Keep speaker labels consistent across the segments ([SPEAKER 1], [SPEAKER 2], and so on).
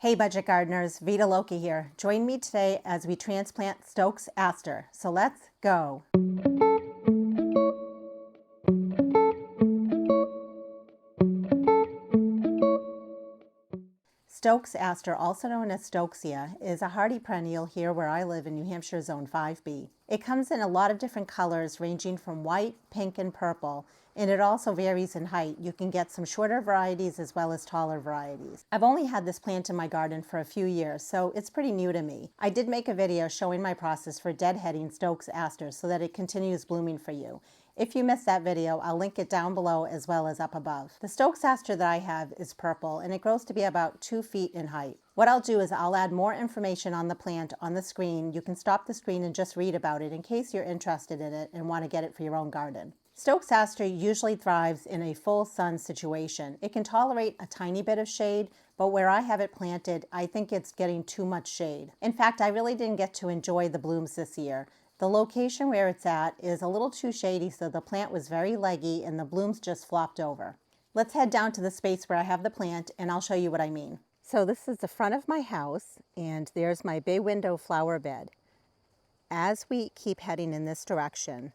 [SPEAKER 1] Hey budget gardeners, Vita Loki here. Join me today as we transplant Stokes Aster. So let's go. Stokes Aster, also known as Stokesia, is a hardy perennial here where I live in New Hampshire Zone 5B. It comes in a lot of different colors ranging from white, pink, and purple, and it also varies in height. You can get some shorter varieties as well as taller varieties. I've only had this plant in my garden for a few years, so it's pretty new to me. I did make a video showing my process for deadheading Stokes Aster so that it continues blooming for you. If you missed that video, I'll link it down below as well as up above. The Stokes Aster that I have is purple and it grows to be about 2 feet in height. What I'll do is I'll add more information on the plant on the screen. You can stop the screen and just read about it in case you're interested in it and want to get it for your own garden. Stokes Aster usually thrives in a full sun situation. It can tolerate a tiny bit of shade, but where I have it planted, I think it's getting too much shade. In fact, I really didn't get to enjoy the blooms this year. The location where it's at is a little too shady, so the plant was very leggy and the blooms just flopped over. Let's head down to the space where I have the plant and I'll show you what I mean. So this is the front of my house and there's my bay window flower bed. As we keep heading in this direction,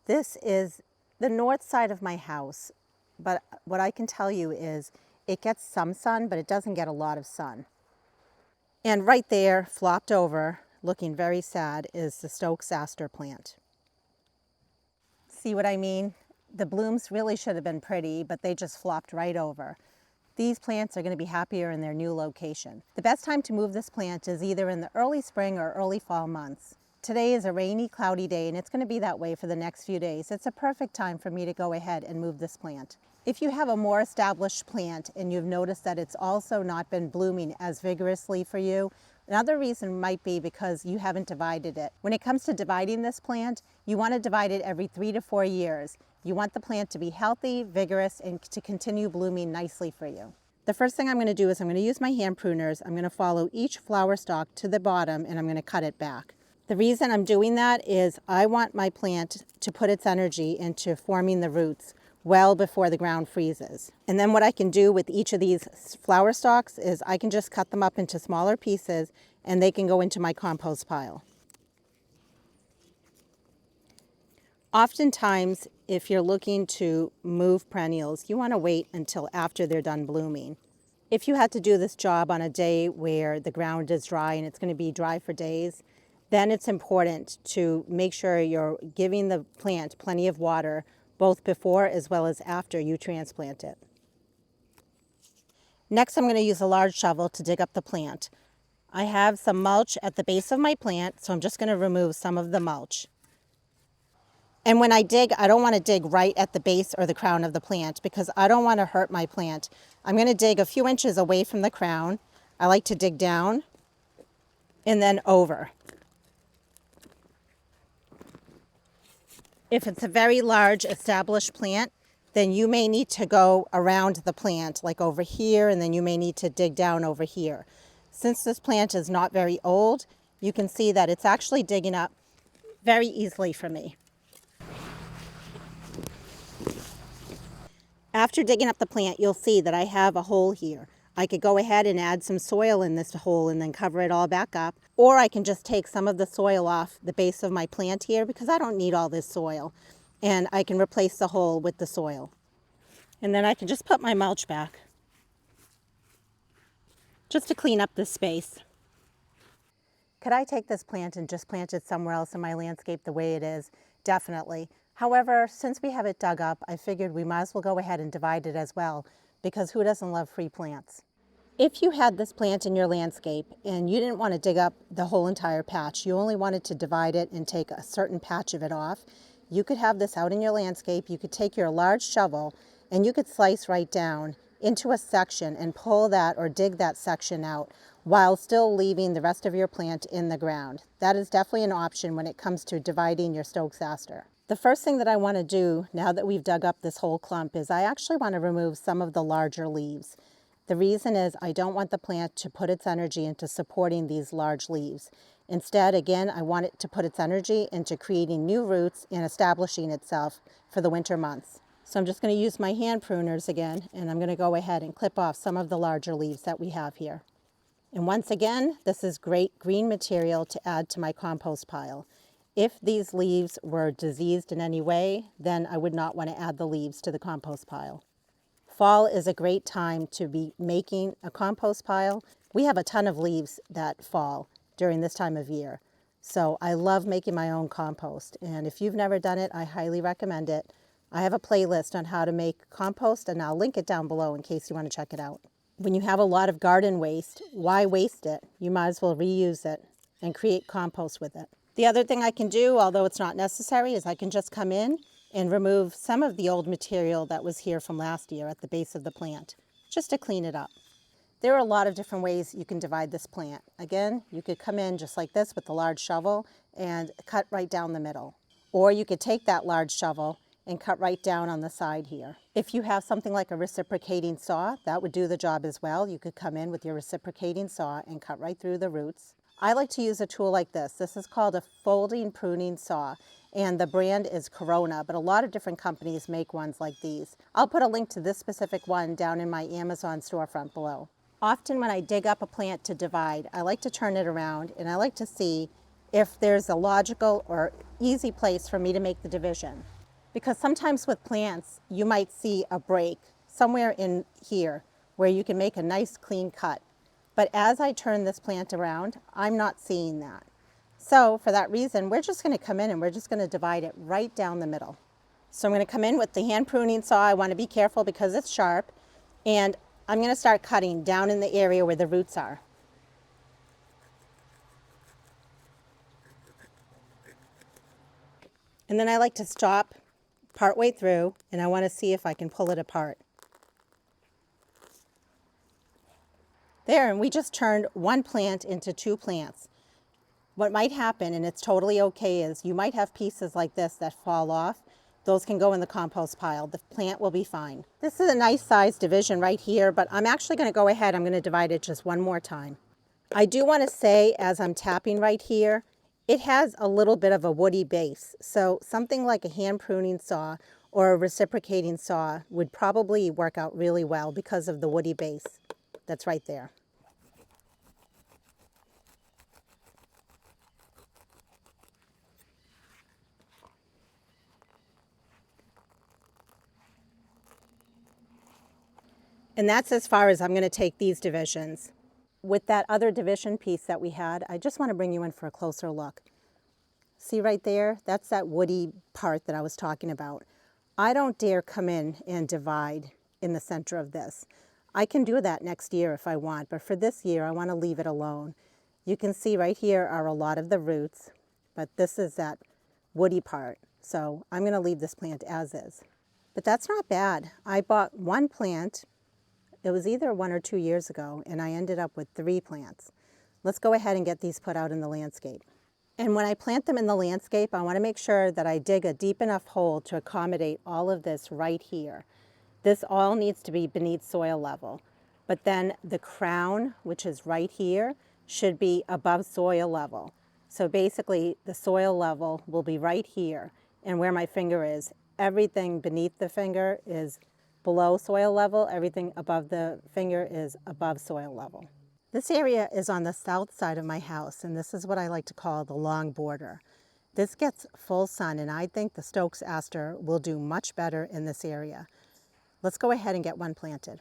[SPEAKER 1] this is the north side of my house, but what I can tell you is it gets some sun, but it doesn't get a lot of sun. And right there, flopped over, looking very sad, is the Stokes Aster plant. See what I mean? The blooms really should have been pretty, but they just flopped right over. These plants are going to be happier in their new location. The best time to move this plant is either in the early spring or early fall months. Today is a rainy, cloudy day, and it's going to be that way for the next few days. It's a perfect time for me to go ahead and move this plant. If you have a more established plant and you've noticed that it's also not been blooming as vigorously for you, another reason might be because you haven't divided it. When it comes to dividing this plant, you want to divide it every 3 to 4 years. You want the plant to be healthy, vigorous, and to continue blooming nicely for you. The first thing I'm going to do is I'm going to use my hand pruners. I'm going to follow each flower stalk to the bottom and I'm going to cut it back. The reason I'm doing that is I want my plant to put its energy into forming the roots well before the ground freezes. And then what I can do with each of these flower stalks is I can just cut them up into smaller pieces and they can go into my compost pile. Oftentimes, if you're looking to move perennials, you want to wait until after they're done blooming. If you had to do this job on a day where the ground is dry and it's going to be dry for days, then it's important to make sure you're giving the plant plenty of water both before as well as after you transplant it. Next, I'm going to use a large shovel to dig up the plant. I have some mulch at the base of my plant, so I'm just going to remove some of the mulch. And when I dig, I don't want to dig right at the base or the crown of the plant because I don't want to hurt my plant. I'm going to dig a few inches away from the crown. I like to dig down and then over. If it's a very large established plant, then you may need to go around the plant, like over here, and then you may need to dig down over here. Since this plant is not very old, you can see that it's actually digging up very easily for me. After digging up the plant, you'll see that I have a hole here. I could go ahead and add some soil in this hole and then cover it all back up. Or I can just take some of the soil off the base of my plant here because I don't need all this soil. And I can replace the hole with the soil. And then I can just put my mulch back just to clean up this space. Could I take this plant and just plant it somewhere else in my landscape the way it is? Definitely. However, since we have it dug up, I figured we might as well go ahead and divide it as well because who doesn't love free plants? If you had this plant in your landscape and you didn't want to dig up the whole entire patch, you only wanted to divide it and take a certain patch of it off, you could have this out in your landscape. You could take your large shovel and you could slice right down into a section and pull that or dig that section out while still leaving the rest of your plant in the ground. That is definitely an option when it comes to dividing your Stokes Aster. The first thing that I want to do now that we've dug up this whole clump is I actually want to remove some of the larger leaves. The reason is I don't want the plant to put its energy into supporting these large leaves. Instead, again, I want it to put its energy into creating new roots and establishing itself for the winter months. So I'm just going to use my hand pruners again, and I'm going to go ahead and clip off some of the larger leaves that we have here. And once again, this is great green material to add to my compost pile. If these leaves were diseased in any way, then I would not want to add the leaves to the compost pile. Fall is a great time to be making a compost pile. We have a ton of leaves that fall during this time of year. So I love making my own compost. And if you've never done it, I highly recommend it. I have a playlist on how to make compost, and I'll link it down below in case you want to check it out. When you have a lot of garden waste, why waste it? You might as well reuse it and create compost with it. The other thing I can do, although it's not necessary, is I can just come in and remove some of the old material that was here from last year at the base of the plant, just to clean it up. There are a lot of different ways you can divide this plant. Again, you could come in just like this with a large shovel and cut right down the middle. Or you could take that large shovel and cut right down on the side here. If you have something like a reciprocating saw, that would do the job as well. You could come in with your reciprocating saw and cut right through the roots. I like to use a tool like this. This is called a folding pruning saw, and the brand is Corona, but a lot of different companies make ones like these. I'll put a link to this specific one down in my Amazon storefront below. Often when I dig up a plant to divide, I like to turn it around and I like to see if there's a logical or easy place for me to make the division. Because sometimes with plants, you might see a break somewhere in here where you can make a nice clean cut. But as I turn this plant around, I'm not seeing that. So for that reason, we're just going to come in and we're just going to divide it right down the middle. So I'm going to come in with the hand pruning saw. I want to be careful because it's sharp. And I'm going to start cutting down in the area where the roots are. And then I like to stop partway through and I want to see if I can pull it apart. There, and we just turned one plant into two plants. What might happen, and it's totally okay, is you might have pieces like this that fall off. Those can go in the compost pile. The plant will be fine. This is a nice size division right here, but I'm actually going to go ahead. I'm going to divide it just one more time. I do want to say, as I'm tapping right here, it has a little bit of a woody base. So something like a hand pruning saw or a reciprocating saw would probably work out really well because of the woody base that's right there. And that's as far as I'm going to take these divisions. With that other division piece that we had, I just want to bring you in for a closer look. See right there? That's that woody part that I was talking about. I don't dare come in and divide in the center of this. I can do that next year if I want, but for this year I want to leave it alone. You can see right here are a lot of the roots, but this is that woody part. So I'm going to leave this plant as is. But that's not bad. I bought one plant. It was either 1 or 2 years ago, and I ended up with 3 plants. Let's go ahead and get these put out in the landscape. And when I plant them in the landscape, I want to make sure that I dig a deep enough hole to accommodate all of this right here. This all needs to be beneath soil level. But then the crown, which is right here, should be above soil level. So basically, the soil level will be right here. And where my finger is, everything beneath the finger is below soil level. Everything above the finger is above soil level. This area is on the south side of my house, and this is what I like to call the long border. This gets full sun, and I think the Stokes Aster will do much better in this area. Let's go ahead and get one planted.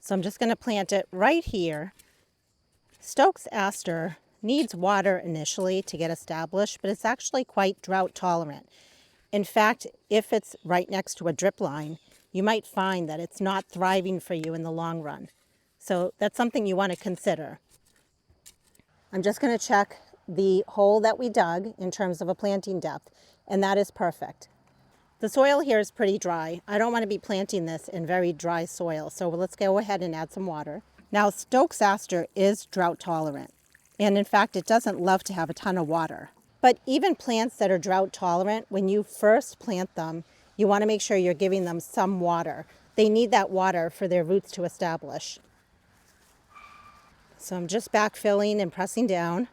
[SPEAKER 1] So I'm just going to plant it right here. Stokes Aster needs water initially to get established, but it's actually quite drought tolerant. In fact, if it's right next to a drip line, you might find that it's not thriving for you in the long run. So that's something you want to consider. I'm just going to check the hole that we dug in terms of a planting depth, and that is perfect. The soil here is pretty dry. I don't want to be planting this in very dry soil, so let's go ahead and add some water. Now, Stokes Aster is drought tolerant, and in fact, it doesn't love to have a ton of water. But even plants that are drought tolerant, when you first plant them, you want to make sure you're giving them some water. They need that water for their roots to establish. So I'm just backfilling and pressing down.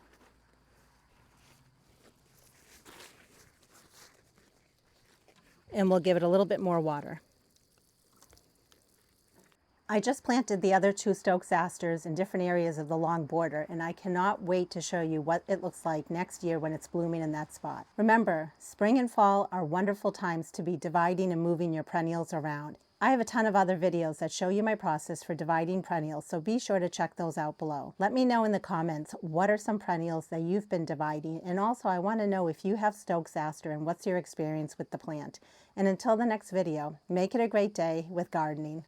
[SPEAKER 1] And we'll give it a little bit more water. I just planted the other two Stokes Asters in different areas of the long border, and I cannot wait to show you what it looks like next year when it's blooming in that spot. Remember, spring and fall are wonderful times to be dividing and moving your perennials around. I have a ton of other videos that show you my process for dividing perennials, so be sure to check those out below. Let me know in the comments what are some perennials that you've been dividing, and also I want to know if you have Stokes Aster and what's your experience with the plant. And until the next video, make it a great day with gardening.